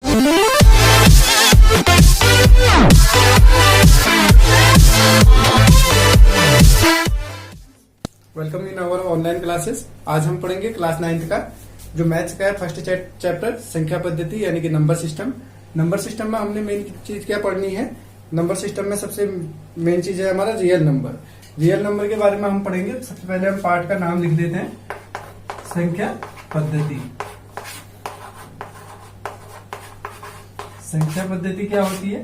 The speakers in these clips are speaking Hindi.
Welcome in our online classes. आज हम पढ़ेंगे क्लास 9th का जो मैथ्स का है फर्स्ट चैप्टर संख्या पद्धति यानी कि नंबर सिस्टम। नंबर सिस्टम में हमने मेन चीज क्या पढ़नी है? नंबर सिस्टम में सबसे मेन चीज है हमारा रियल नंबर। रियल नंबर के बारे में हम पढ़ेंगे। सबसे पहले हम पार्ट का नाम लिख देते हैं, संख्या पद्धति। संख्या पद्धति क्या होती है?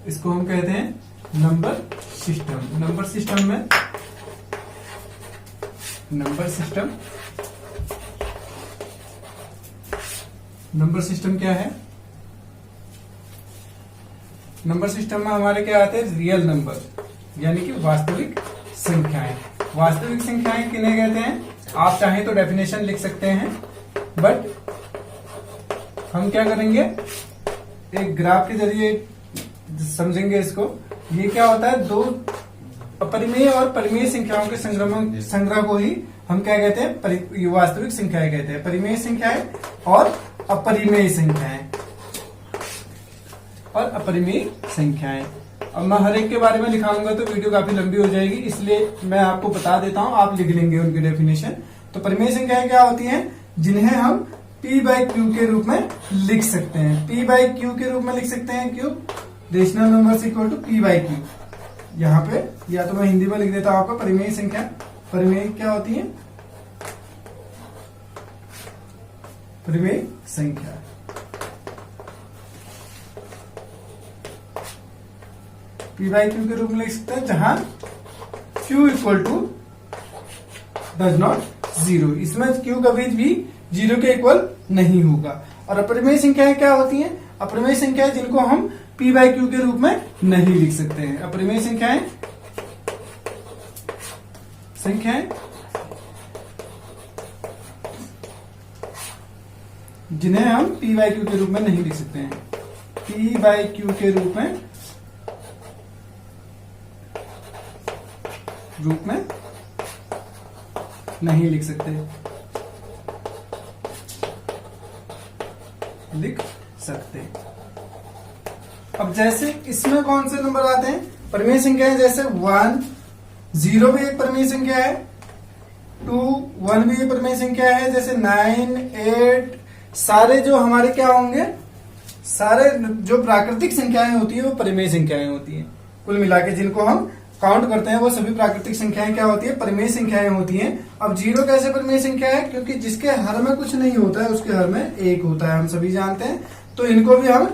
इसको हम कहते हैं नंबर सिस्टम। नंबर सिस्टम में नंबर सिस्टम क्या है? नंबर सिस्टम में हमारे क्या आते हैं? रियल नंबर यानी कि वास्तविक संख्याएं। वास्तविक संख्याएं किन्हें कहते हैं? आप चाहें तो डेफिनेशन लिख सकते हैं, बट हम क्या करेंगे, एक ग्राफ के जरिए समझेंगे इसको। ये क्या होता है? दो अपरिमेय और परिमेय संख्याओं के संग्रह को ही हम क्या कहते हैं? वास्तविक संख्याएं कहते हैं। परिमेय संख्याएं और अपरिमेय संख्याएं और अपरिमेय संख्याएं। अब मैं हर एक के बारे में लिखाऊंगा तो वीडियो काफी लंबी हो जाएगी, इसलिए मैं आपको बता देता हूं, आप लिख लेंगे उनकी डेफिनेशन। तो परिमेय संख्याएं क्या होती हैं? जिन्हें हम P/Q के रूप में लिख सकते हैं। P/Q के रूप में लिख सकते हैं। क्यों? Rational number equal to P/Q। यहाँ पे या तो मैं हिंदी में लिख देता हूं आपको। परिमेय संख्या, परिमेय क्या होती है? परिमेय संख्या P/Q के रूप में लिख सकते हैं, जहां Q equal to does not zero. इसमें Q कभी भी जीरो के इक्वल नहीं होगा। और अपरिमेय संख्याएं क्या होती हैं? अपरिमेय संख्याएं जिनको हम P/Q के रूप में नहीं लिख सकते हैं। अपरिमेय संख्याएं जिन्हें हम P/Q के रूप में नहीं लिख सकते हैं। P/Q के रूप में नहीं लिख सकते, लिख सकते। अब जैसे इसमें कौन से नंबर आते हैं? परिमेय संख्याएं जैसे 1, 0 भी एक परिमेय संख्या है, 2, 1 भी एक परिमेय संख्या है। जैसे 9, 8 सारे जो हमारे क्या होंगे? सारे जो प्राकृतिक संख्याएं होती है वो परिमेय संख्याएं होती हैं। कुल मिला के जिनको हम काउंट करते हैं वो सभी प्राकृतिक संख्याएं क्या होती है? परिमेय संख्याएं होती हैं। अब 0 कैसे परिमेय संख्या है? क्योंकि जिसके हर में कुछ नहीं होता है उसके हर में 1 होता है, हम सभी जानते हैं। तो इनको भी हम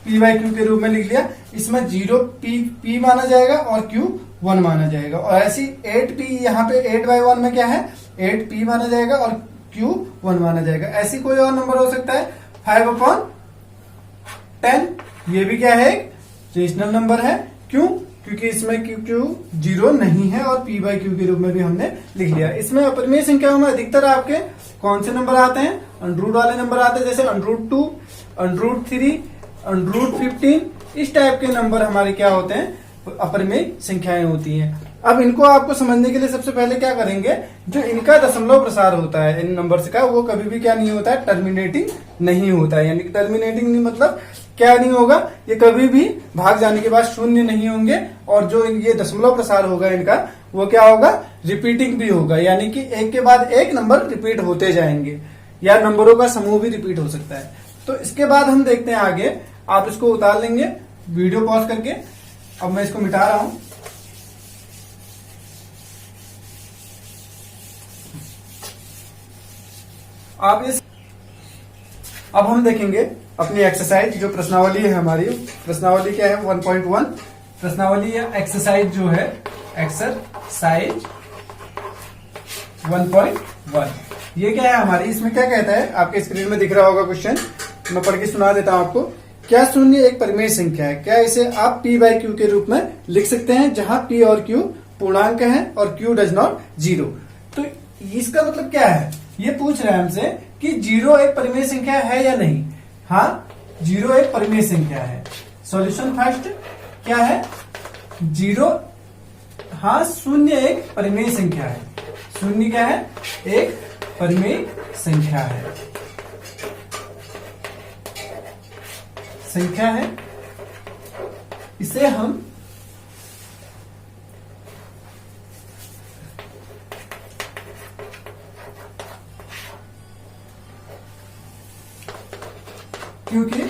P/Q के रूप में लिख लिया। इसमें 0 P माना जाएगा और Q 1 माना जाएगा। और ऐसी 8P, यहाँ पे 8/1 में क्या है? 8P माना जाएगा और Q 1 माना जाएगा। ऐसी कोई और नंबर हो सकता है 5/10। ये भी क्या है? एक रेशनल नंबर है। क्यों? क्योंकि इसमें Q 0 नहीं है और P/Q के रूप में भी हमने लिख लिया। इसमें अपरिमेय संख्याओं में अधिकतर आपके कौन से नंबर आते हैं? अंडररूट वाले नंबर आते हैं, जैसे √2, √3, √15। इस टाइप के नंबर हमारे क्या होते हैं? अपरिमेय संख्याएं होती हैं। अब इनको आपको समझने के लिए सबसे पहले क्या करेंगे, जो इनका दशमलव प्रसार होता है इन नंबर्स का, वो कभी भी क्या नहीं होता है? टर्मिनेटिंग नहीं होता है। यानी कि टर्मिनेटिंग नहीं मतलब क्या नहीं होगा? ये कभी भी भाग जाने के बाद शून्य नहीं होंगे। और जो ये दशमलव प्रसार होगा इनका, वो क्या होगा? रिपीटिंग भी होगा। यानी कि एक के बाद एक नंबर रिपीट होते जाएंगे, या नंबरों का समूह भी रिपीट हो सकता है। तो इसके बाद हम देखते हैं आगे। आप इसको उतार लेंगे वीडियो पॉज करके। अब मैं इसको मिटा रहा हूं। अब हम देखेंगे अपनी एक्सरसाइज, जो प्रश्नावली है हमारी। प्रश्नावली क्या है? 1.1 प्रश्नावली या एक्सरसाइज जो है, एक्सरसाइज 1.1। ये क्या है हमारी? इसमें क्या कहता है? आपके स्क्रीन में दिख रहा होगा क्वेश्चन, मैं पढ़ के सुना देता हूं आपको। क्या शून्य एक परिमेय संख्या है? क्या इसे आप P/Q के रूप में लिख सकते हैं, जहां P और Q पूर्णांक है और Q डज नॉट जीरो? तो इसका मतलब क्या है? ये पूछ रहा है हमसे कि 0 एक परिमेय संख्या है या नहीं। हाँ, 0 एक परिमेय संख्या है। सॉल्यूशन फर्स्ट क्या है? 0, हाँ, शून्य एक परिमेय संख्या है। शून्य क्या है? एक परिमेय संख्या है। संख्या है, इसे हम क्योंकि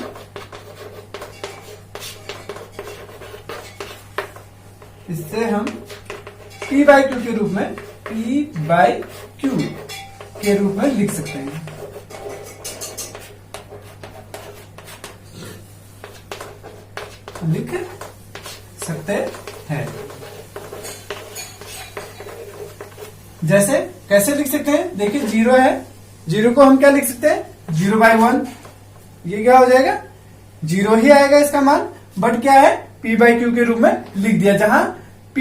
इससे हम P बाई क्यू के रूप में P बाई क्यू के रूप में लिख सकते हैं। लिख सकते हैं। जैसे कैसे लिख सकते हैं, देखिए 0 है, 0 को हम क्या लिख सकते हैं, 0/1, ये क्या हो जाएगा 0 ही आएगा इसका मान, बट क्या है P बाई क्यू के रूप में लिख दिया, जहां P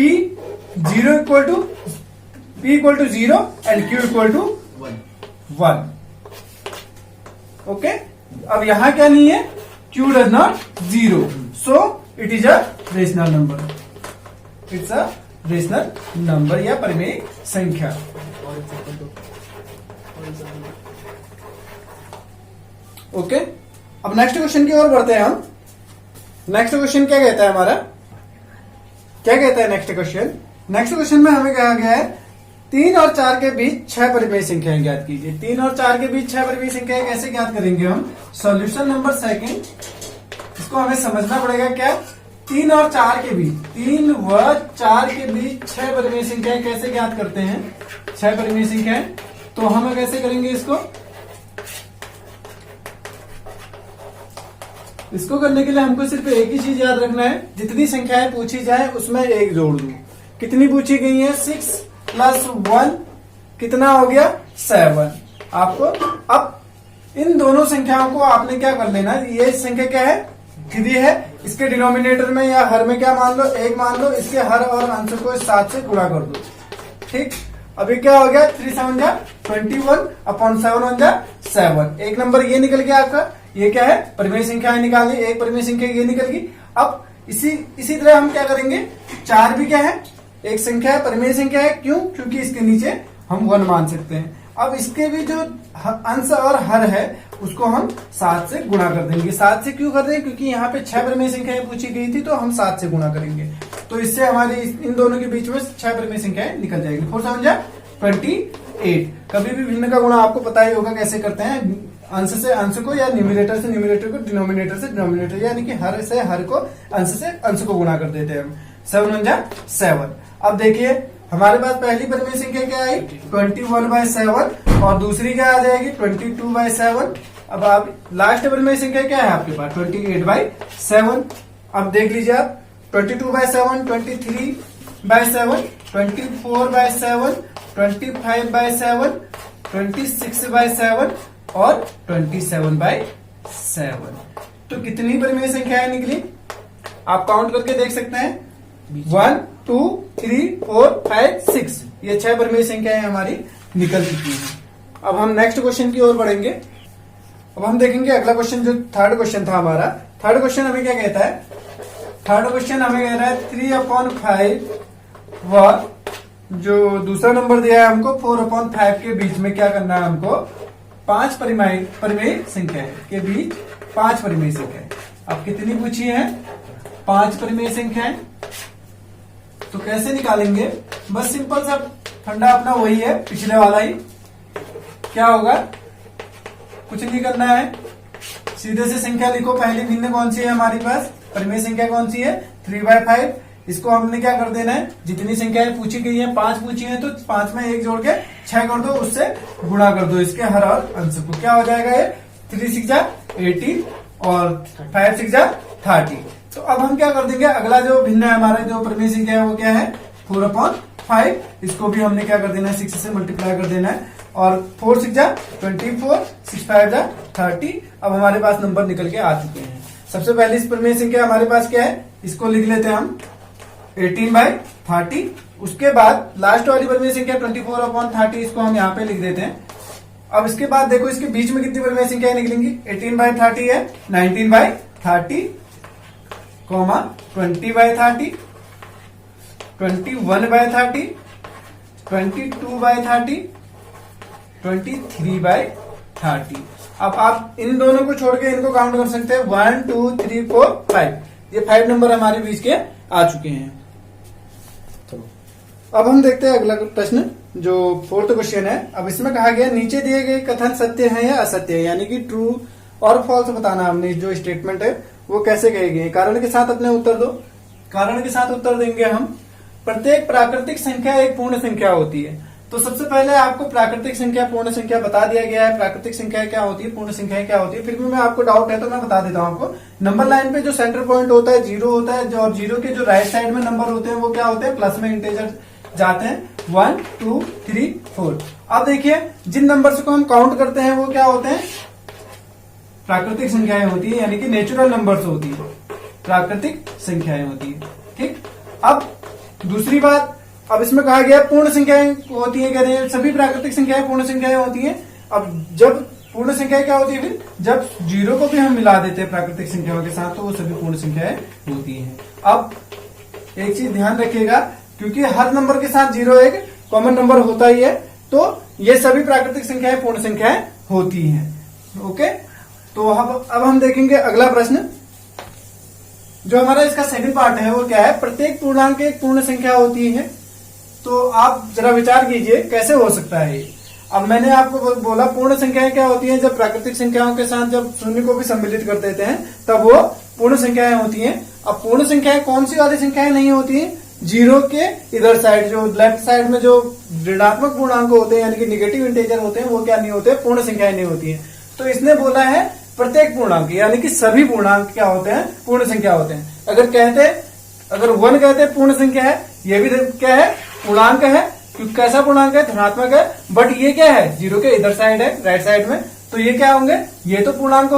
0 equal to P equal to 0 and Q equal to 1। Okay, अब यहां क्या नहीं है, Q does not 0, so it is a rational number, it's a rational number या परिमेय संख्या। ओके, अब नेक्स्ट क्वेश्चन की ओर बढ़ते हैं हम। नेक्स्ट क्वेश्चन क्या कहता है हमारा, क्या कहता है नेक्स्ट क्वेश्चन, नेक्स्ट क्वेश्चन में हमें कहा गया है 3 और 4 के बीच 6 परिमेय संख्याएं ज्ञात कीजिए। 3 और 4 के बीच 6 परिमेय संख्याएं कैसे ज्ञात करेंगे हम, सॉल्यूशन नंबर सेकंड, इसको हमें समझना पड़ेगा। क्या 3 और 4 के बीच, 3 व 4 के बीच 6 परिमेय संख्याएं कैसे ज्ञात करते हैं, 6 परिमेय संख्याएं, तो हम कैसे करेंगे इसको करने के लिए हमको सिर्फ एक ही चीज याद रखना है, जितनी संख्याएं पूछी जाए उसमें एक जोड़ दूं। कितनी पूछी गई है, 6 + 1 कितना हो गया, 7। आपको अब इन दोनों संख्याओं को आपने क्या कर लेना, ये संख्या क्या है 3 है, इसके डिनोमिनेटर में या हर में क्या मान लो, 1 मान लो, इसके हर और अंश को 7 से गुणा कर दो। ठीक, अभी क्या हो गया, 3 7 जा 21 अपॉन 7 1 जा 7। एक नंबर ये निकल गया आपका, ये क्या है परिमेय संख्या निकाली, एक परिमेय संख्या ये निकल गई। अब इसी तरह हम क्या करेंगे, 4 भी क्या है, एक संख्या है, परिमेय संख्या है, क्यों, क्योंकि इसके नीचे हम 1 मान सकते हैं। अब इसके भी जो अंश और हर है उसको हम 7 से गुणा कर देंगे। 7 से क्यों कर रहे हैं, क्योंकि यहाँ पे 6 परिमेय संख्याएं पूछी गई थी, तो हम 7 से गुणा करेंगे, तो इससे हमारी इन दोनों के बीच में 6 परिमेय संख्याएं निकल जाएगी। 4 7 जा 28। कभी भी भिन्न का गुणा आपको पता ही होगा कैसे करते हैं, अंश से अंश को या न्यूमिनेटर से न्यूमिनेटर को, डिनोमिनेटर से डिनोमिनेटर, यानी कि हर से हर को, अंश से अंश को गुणा कर देते हैं हम। 7 1 जा 7। अब देखिए हमारे पास पहली परिमेय संख्या क्या आई, 21/7, और दूसरी क्या आ जाएगी 22/7। अब आप लास्ट परिमेय संख्या क्या है आपके पास, 28/7। अब देख लीजिए आप 22/7, 23/7, 24/7, 25/7, 26/7 और 27/7। तो कितनी परिमेय संख्याएं निकली, आप काउंट करके देख सकते हैं, 1 2 3 4 5 6, ये 6 परिमेय संख्याएं हमारी निकल चुकी हैं। अब हम नेक्स्ट क्वेश्चन की ओर बढ़ेंगे। अब हम देखेंगे अगला क्वेश्चन, जो थर्ड क्वेश्चन था हमारा। थर्ड क्वेश्चन हमें क्या कहता है, थर्ड क्वेश्चन हमें कह रहा है 3/5 व जो दूसरा नंबर दिया है हमको 4/5 के बीच में क्या करना है हमको, 5 परिमेय संख्या के बीच 5 परिमेय संख्या। अब कितनी पूछी है, 5 परिमेय संख्याएं, तो कैसे निकालेंगे, बस सिंपल सा फंडा अपना वही है, पिछले वाला ही। क्या होगा, कुछ नहीं करना है, सीधे से संख्या लिखो। पहली भिन्न कौन सी है हमारे पास, परिमेय संख्या कौन सी है, 3/5। इसको हमने क्या कर देना है, जितनी संख्याएं पूछी गई हैं, 5 पूछी हैं, तो 5 में 1 जोड़ के 6 कर दो, उससे गुणा कर दो इसके हर और अंश को। क्या हो जाएगा ये, 3 6 जा 18 और 5 6 जा 30। तो अब हम क्या कर देंगे, अगला जो भिन्न है हमारा, जो परिमेय संख्या है वो क्या है 4/5। इसको भी हमने क्या कर देना है, 6 से मल्टीप्लाई कर देना है, और 4 6 जा 24, 6 5 जा 30। अब हमारे पास नंबर निकल के आ चुके हैं। सबसे पहले इस परिमेय संख्या हमारे पास क्या है, इसको लिख लेते हैं हम 18/30। उसके बाद लास्ट वाली परिमेय संख्या 24/30, इसको हम यहाँ पे लिख देते हैं। अब इसके बाद देखो इसके बीच में कितनी परिमेय संख्याएं निकलेंगी, 18/30 है, 19/30, 20/30, 21/30, 22/30, 23/30। अब आप इन दोनों को छोड़ के इनको काउंट कर सकते हैं 1 2 3 4 5। ये 5 नंबर हमारे बीच के आ चुके हैं। चलो अब हम देखते हैं अगला प्रश्न जो 4th क्वेश्चन है। अब इसमें कहा गया नीचे दिए गए कथन सत्य है या असत्य है, यानी कि ट्रू और फॉल्स बताना। हमने जो स्टेटमेंट है वो कैसे कहे गए, कारण के साथ अपने उत्तर दो। कारण के साथ उत्तर देंगे हम। प्रत्येक प्राकृतिक संख्या एक पूर्ण संख्या होती है। तो सबसे पहले आपको प्राकृतिक संख्या पूर्ण संख्या बता दिया गया है। प्राकृतिक संख्या क्या होती है, पूर्ण संख्या क्या होती है। फिर भी मैं आपको डाउट है तो मैं बता देता हूं आपको। नंबर लाइन पे जो सेंटर पॉइंट होता है 0 होता है, और 0 के जो राइट साइड में नंबर होते हैं वो क्या होते हैं, प्लस में इंटीजर जाते हैं 1 2 3 4। अब देखिए जिन नंबर्स को हम काउंट करते हैं वो क्या होते हैं, प्राकृतिक संख्याएं होती है, यानी कि नेचुरल नंबर्स होती है, प्राकृतिक संख्याएं होती है। ठीक। अब दूसरी बात, अब इसमें कहा गया पूर्ण संख्याएं होती है, कह रहे हैं सभी प्राकृतिक संख्याएं पूर्ण संख्याएं होती हैं। अब जब पूर्ण संख्याएं क्या होती है, फिर जब 0 को भी हम मिला देते हैं प्राकृतिक संख्याओं के साथ तो वो सभी पूर्ण संख्याएं होती हैं। अब एक चीज ध्यान रखिएगा, क्योंकि हर नंबर के साथ 0 एक कॉमन नंबर होता ही है, तो ये सभी प्राकृतिक संख्याएं पूर्ण संख्याएं होती हैं। ओके, तो अब हम देखेंगे अगला प्रश्न जो हमारा इसका सेकंड पार्ट है। वो क्या है, प्रत्येक पूर्णांक एक पूर्ण संख्या होती है। तो आप जरा विचार कीजिए कैसे हो सकता है ये। अब मैंने आपको बोला पूर्ण संख्याएं क्या होती हैं, जब प्राकृतिक संख्याओं के साथ जब शून्य को भी सम्मिलित कर देते हैं तब वो पूर्ण संख्याएं होती हैं। अब पूर्ण संख्याएं कौन सी वाली संख्याएं नहीं होती हैं, 0 के इधर साइड जो लेफ्ट साइड में जो ऋणात्मक पूर्णांक होते हैं यानी कि निगेटिव इंटीजर होते हैं वो क्या नहीं होते, पूर्ण संख्याएं नहीं होती है। तो इसने बोला है प्रत्येक पूर्णांक यानी कि सभी पूर्णांक क्या होते हैं, पूर्ण संख्या होते हैं। अगर 1 कहते हैं पूर्ण संख्या है, ये भी क्या है, पूर्णांक है, क्योंकि कैसा पूर्णांक है, धनात्मक है। बट ये क्या है, 0 के इधर साइड है राइट साइड में, तो ये क्या होंगे, ये तो पूर्णांक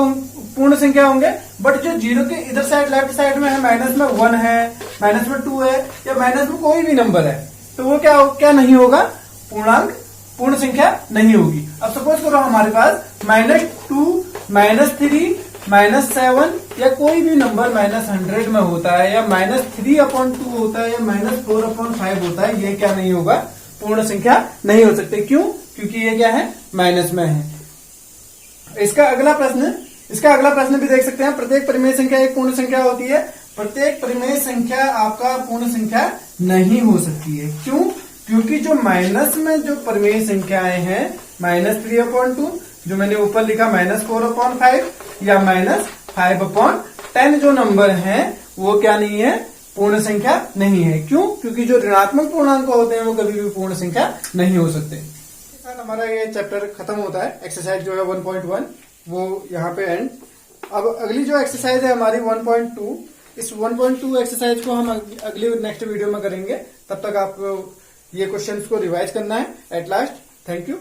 पूर्ण संख्या होंगे। बट जो 0 के इधर साइड लेफ्ट साइड में है, माइनस में 1 है, माइनस में 2 है, या माइनस में कोई भी नंबर है, तो वो क्या नहीं होगा, पूर्णांक पूर्ण संख्या नहीं होगी। अब सपोज करो हमारे पास -2 -3 -7 या कोई भी नंबर -100 में होता है, या -3/2 होता है, या -4/5 होता है, ये क्या नहीं होगा, पूर्ण संख्या नहीं हो सकते। क्यों, क्योंकि ये क्या है, माइनस में है। इसका अगला प्रश्न भी देख सकते हैं। प्रत्येक परिमेय संख्या एक पूर्ण संख्या होती है। प्रत्येक परिमेय संख्या आपका पूर्ण संख्या नहीं हो सकती है। क्यों, क्योंकि जो माइनस में जो परिमेय संख्याएं हैं, -3/2 जो मैंने ऊपर लिखा, -4/5 या -5/10 जो नंबर हैं वो क्या नहीं है, पूर्ण संख्या नहीं है। क्यों, क्योंकि जो ऋणात्मक पूर्णांक होते हैं वो कभी भी पूर्ण संख्या नहीं हो सकते। इसके साथ हमारा ये चैप्टर खत्म होता है। एक्सरसाइज जो है 1.1 वो यहाँ पे एंड। अब अगली जो एक्सरसाइज है हमारी 1.2, इस 1.2 एक्सरसाइज को हम अगली नेक्स्ट वीडियो में करेंगे। तब तक आपको ये क्वेश्चंस को रिवाइज करना है एट लास्ट। Thank you.